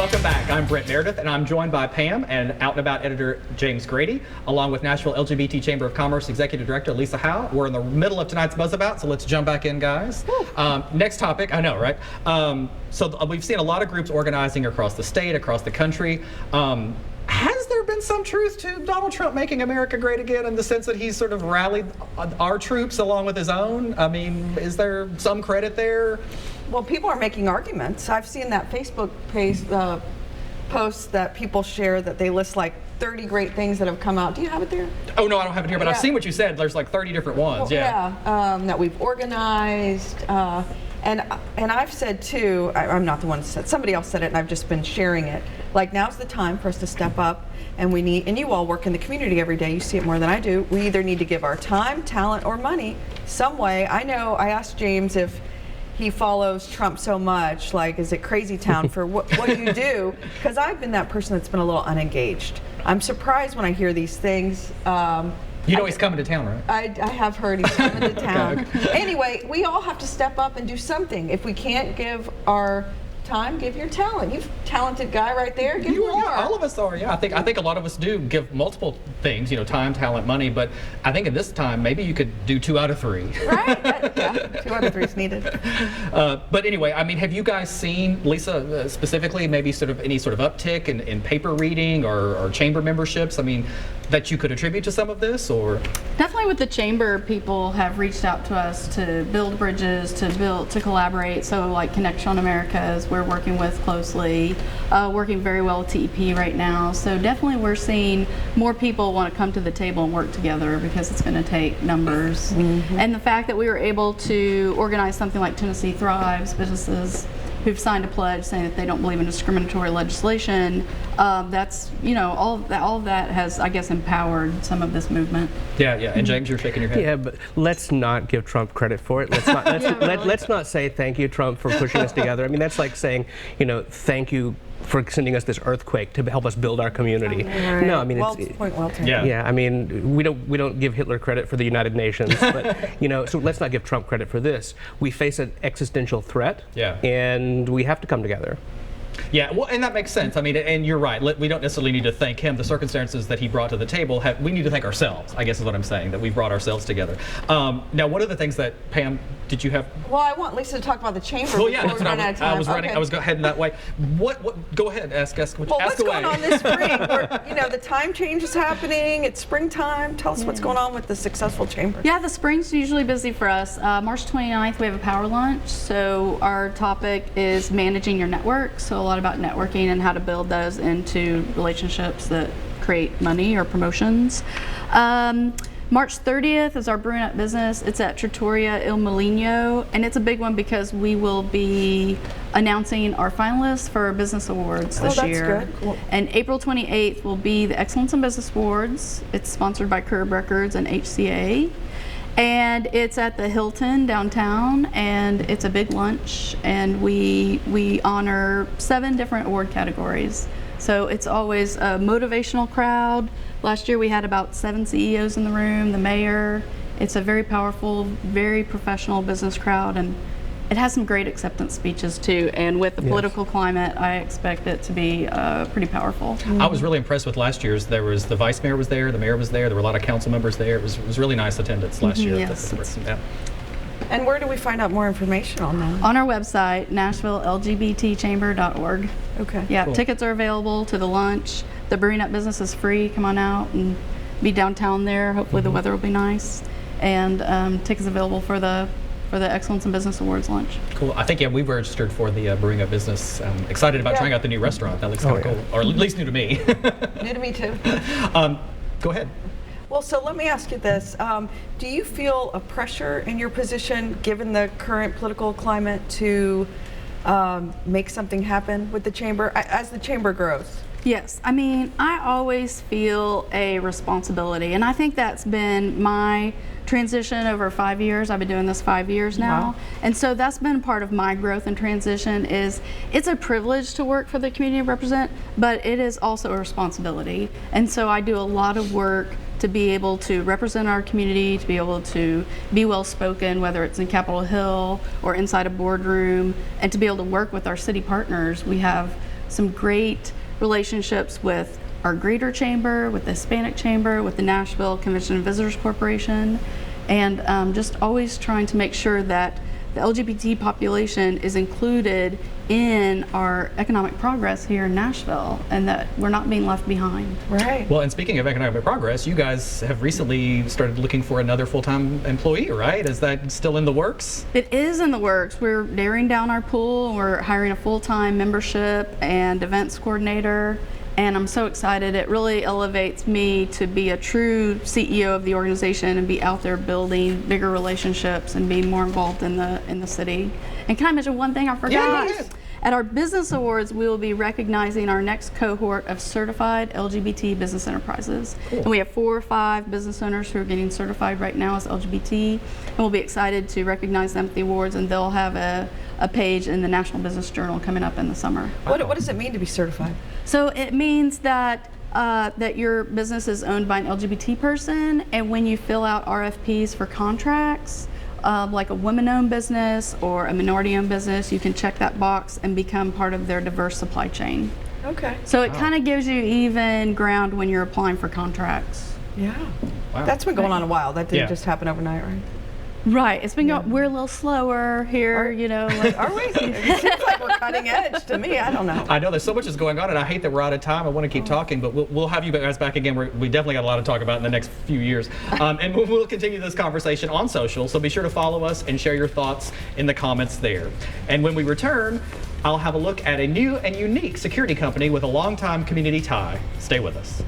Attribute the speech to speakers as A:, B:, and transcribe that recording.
A: Welcome back. I'm Brent Meredith, and I'm joined by Pam and Out About Editor James Grady, along with Nashville LGBT Chamber of Commerce Executive Director Lisa Howe. We're in the middle of tonight's Buzz About, so let's jump back in, guys. Next topic, I know, right? We've seen a lot of groups organizing across the state, across the country. Has there been some truth to Donald Trump making America great again in the sense that he's sort of rallied our troops along with his own? I mean, is there some credit there?
B: Well, people are making arguments. I've seen that Facebook post that people share that they list like 30 great things that have come out. Do you have it there?
A: Oh, no, I don't have it here, but I've seen what you said. There's like 30 different ones.
B: Well, that we've organized. And I've said too, I'm not the one that said, somebody else said it and I've just been sharing it. Like, now's the time for us to step up, and and you all work in the community every day, you see it more than I do. We either need to give our time, talent, or money some way. I know I asked James if he follows Trump so much, like, is it crazy town for what you do? Because I've been that person that's been a little unengaged. I'm surprised when I hear these things.
A: You know he's coming to town, right?
B: I have heard he's coming to town. Anyway, we all have to step up and do something. If we can't give our time, give your talent. You're a talented guy right there. Give more.
A: Yeah, all of us are. Yeah, I think a lot of us do give multiple things. You know, time, talent, money. But I think at this time, maybe you could do 2 out of 3.
B: Right? Yeah, 2 out of 3 is needed.
A: But anyway, I mean, have you guys seen, Lisa, specifically, maybe any sort of uptick in paper reading or chamber memberships? I mean, that you could attribute to some of this, or?
C: Definitely with the chamber, people have reached out to us to build bridges, to collaborate. So like Connection Americas, we're working with closely, working very well with TEP right now. So definitely we're seeing more people want to come to the table and work together because it's going to take numbers. And the fact that we were able to organize something like Tennessee Thrives, businesses who've signed a pledge saying that they don't believe in discriminatory legislation, that's, you know, all of that has, I guess, empowered some of this movement.
A: Yeah. And James, you're shaking your head.
D: Yeah, but let's not give Trump credit for it. Let's not say thank you, Trump, for pushing us together. I mean, that's like saying, you know, thank you for sending us this earthquake to help us build our community.
B: Right.
D: No, I mean,
B: well taken.
D: Yeah, I mean, we don't give Hitler credit for the United Nations, but you know, so let's not give Trump credit for this. We face an existential threat, and we have to come together.
A: Yeah, well, and that makes sense. I mean, and you're right. We don't necessarily need to thank him. The circumstances that he brought to the table, we need to thank ourselves, I guess is what I'm saying, that we brought ourselves together. Now, one of the things that, Pam, did you have?
B: Well, I want Lisa to talk about the chamber.
A: Well, yeah, that's what I was heading that way. Go ahead, ask
B: what's going on this spring? You know, the time change is happening. It's springtime. Tell us what's going on with the successful chamber.
C: Yeah, the spring's usually busy for us. March 29th, we have a power lunch. So our topic is managing your network. So a lot about networking and how to build those into relationships that create money or promotions. March 30th is our Brewing Up Business. It's at Trattoria Il Mulino, and it's a big one because we will be announcing our finalists for our business awards this year.
B: Good. Cool.
C: And April 28th will be the Excellence in Business Awards. It's sponsored by Curb Records and HCA. And it's at the Hilton downtown, and it's a big lunch, and we honor 7 different award categories. So it's always a motivational crowd. Last year we had about 7 CEOs in the room, the mayor. It's a very powerful, very professional business crowd, and it has some great acceptance speeches too. And with the political climate, I expect it to be pretty powerful.
A: I was really impressed with last year's. There was the vice mayor was there, the mayor was there. There were a lot of council members there. It was really nice attendance last year.
C: Yes.
B: And where do we find out more information on that?
C: On our website, NashvilleLGBTChamber.org.
B: Okay.
C: Yeah,
A: cool.
C: Tickets are available to the lunch. The Brewing Up Business is free. Come on out and be downtown there. Hopefully the weather will be nice. And tickets available for the Excellence in Business Awards lunch.
A: Cool. I think, we've registered for the Brewing Up Business. Excited about trying out the new restaurant. That looks kind of cool. Or at least new to me.
B: New to me too.
A: Go ahead.
B: Well, so let me ask you this. Do you feel a pressure in your position, given the current political climate, to make something happen with the chamber as the chamber grows?
C: Yes, I mean, I always feel a responsibility, and I think that's been my transition over 5 years. I've been doing this 5 years now.
B: Wow.
C: And so that's been part of my growth and transition. Is it's a privilege to work for the community I represent, but it is also a responsibility. And so I do a lot of work to be able to represent our community, to be able to be well spoken, whether it's in Capitol Hill or inside a boardroom, and to be able to work with our city partners. We have some great relationships with our Greater Chamber, with the Hispanic Chamber, with the Nashville Convention and Visitors Corporation, and just always trying to make sure that the LGBT population is included in our economic progress here in Nashville and that we're not being left behind.
B: Right.
A: Well, and speaking of economic progress, you guys have recently started looking for another full-time employee, right? Is that still in the works?
C: It is in the works. We're narrowing down our pool. We're hiring a full-time membership and events coordinator. And I'm so excited. It really elevates me to be a true CEO of the organization and be out there building bigger relationships and being more involved in the city. And can I mention one thing I forgot?
A: Yeah, go ahead.
C: At our business awards, we will be recognizing our next cohort of certified LGBT business enterprises.
A: Cool.
C: And we have 4 or 5 business owners who are getting certified right now as LGBT. And we'll be excited to recognize them at the awards, and they'll have a page in the National Business Journal coming up in the summer.
B: What does it mean to be certified?
C: So it means that that your business is owned by an LGBT person, and when you fill out RFPs for contracts, like a women-owned business or a minority-owned business, you can check that box and become part of their diverse supply chain.
B: Okay.
C: So it kind of gives you even ground when you're applying for contracts.
B: Yeah.
A: Wow.
B: That's been going on a while. That didn't
A: Yeah.
B: just happen overnight, right?
C: Right. It's been going. We're a little slower here, you know. Like,
B: Are we? It seems like we're cutting edge to me. I don't know.
A: I know there's so much is going on, and I hate that we're out of time. I want to keep talking, but we'll have you guys back again. We definitely got a lot to talk about in the next few years. And we'll continue this conversation on social, so be sure to follow us and share your thoughts in the comments there. And when we return, I'll have a look at a new and unique security company with a longtime community tie. Stay with us.